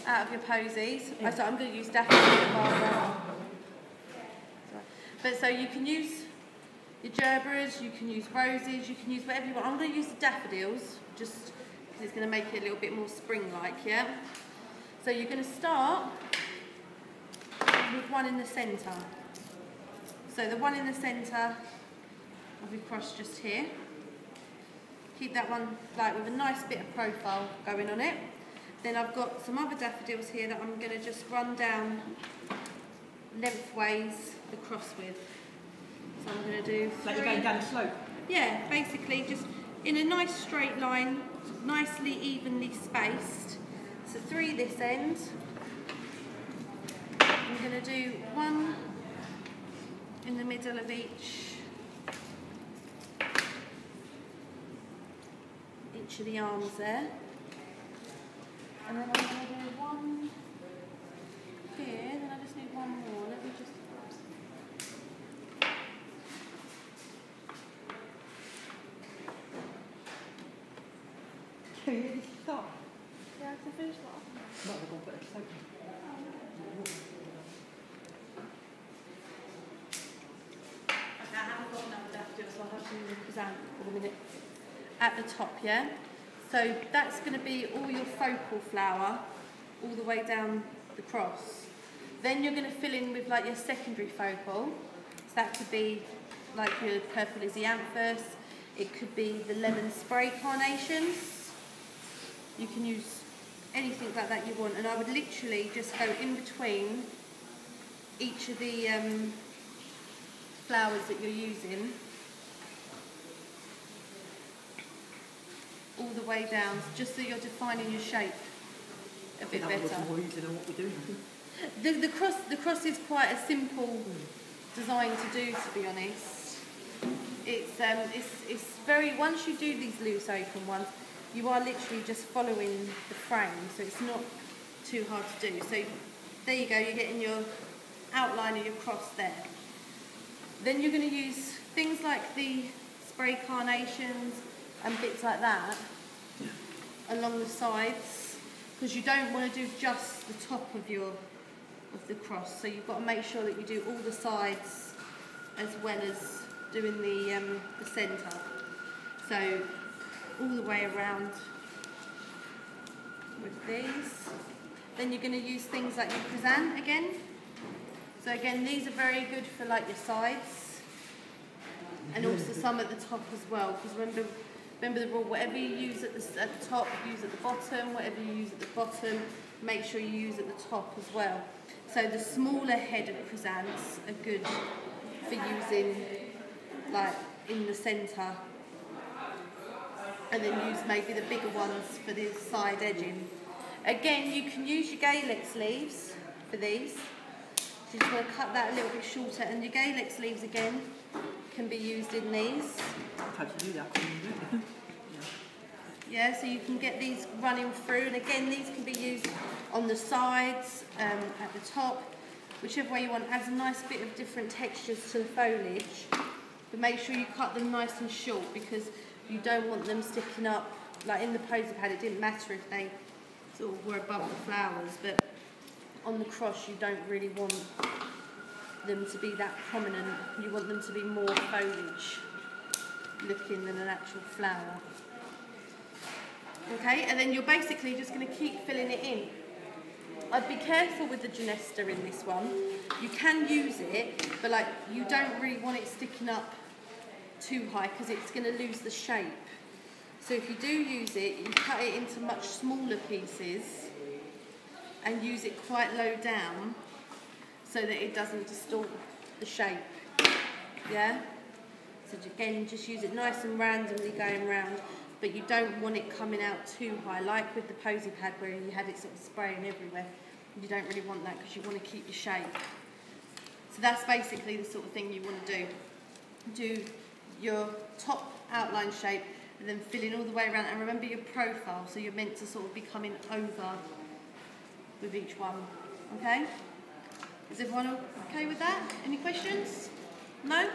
out of your posies. Yeah. So I'm going to use daffodil and Barbara. But so you can use your gerberas, you can use roses, you can use whatever you want. I'm going to use the daffodils, just because it's going to make it a little bit more spring-like, yeah? So you're going to start with one in the centre. So the one in the centre of your cross just here. Keep that one like with a nice bit of profile going on it. Then I've got some other daffodils here that I'm going to just run down lengthways the cross with. So I'm going to do three. Like you're going down a slope? Yeah, basically just in a nice straight line, nicely evenly spaced. So 3 this end. I'm going to do 1 in the middle of each of the arms there. And then I'm going to do 1 here, then I just need 1 more. Let me just... Can you stop? Yeah, I can finish that off. Not the one, but it's so... Okay, I haven't got enough daffodils, so I'll have to use the chrysanthemum for the minute. At the top, yeah? So that's going to be all your focal flower, all the way down the cross. Then you're going to fill in with like your secondary focal. So that could be like your purple Lisianthus, it could be the lemon spray carnations. You can use anything like that you want, and I would literally just go in between each of the flowers that you're using, all the way down, just so you're defining your shape a bit better. More easy than what we're doing. The cross is quite a simple design to do, to be honest. It's very, once you do these loose open ones, you are literally just following the frame, so it's not too hard to do. So there you go, you're getting your outline of your cross there. Then you're going to use things like the spray carnations and bits like that along the sides, because you don't want to do just the top of the cross, so you've got to make sure that you do all the sides as well as doing the centre. So all the way around with these. Then you're going to use things like your chrysanthemum again. So again, these are very good for like your sides, and also some at the top as well, because remember the rule, whatever you use at the top, use at the bottom. Whatever you use at the bottom, make sure you use at the top as well. So the smaller head of chrysanthemums are good for using like in the centre, and then use maybe the bigger ones for the side edging. Again, you can use your Galex leaves for these. So you just want to cut that a little bit shorter, and your Galex leaves again can be used in these. How to do that? Yeah, so you can get these running through, and again these can be used on the sides, at the top, whichever way you want. Adds a nice bit of different textures to the foliage, but make sure you cut them nice and short, because you don't want them sticking up. Like in the posy pad, it didn't matter if they sort of were above the flowers, but on the cross you don't really want them to be that prominent. You want them to be more foliage looking than an actual flower. Okay, and then you're basically just going to keep filling it in. I'd be careful with the Genesta in this one. You can use it, but like you don't really want it sticking up too high, because it's going to lose the shape. So if you do use it, you cut it into much smaller pieces and use it quite low down, so that it doesn't distort the shape. Yeah? So again, just use it nice and randomly going round, but you don't want it coming out too high, like with the posy pad where you had it sort of spraying everywhere. You don't really want that, because you want to keep your shape. So that's basically the sort of thing you want to do. Do your top outline shape, and then fill in all the way around, and remember your profile, so you're meant to sort of be coming over with each one. Okay? Is everyone okay with that? Any questions? No?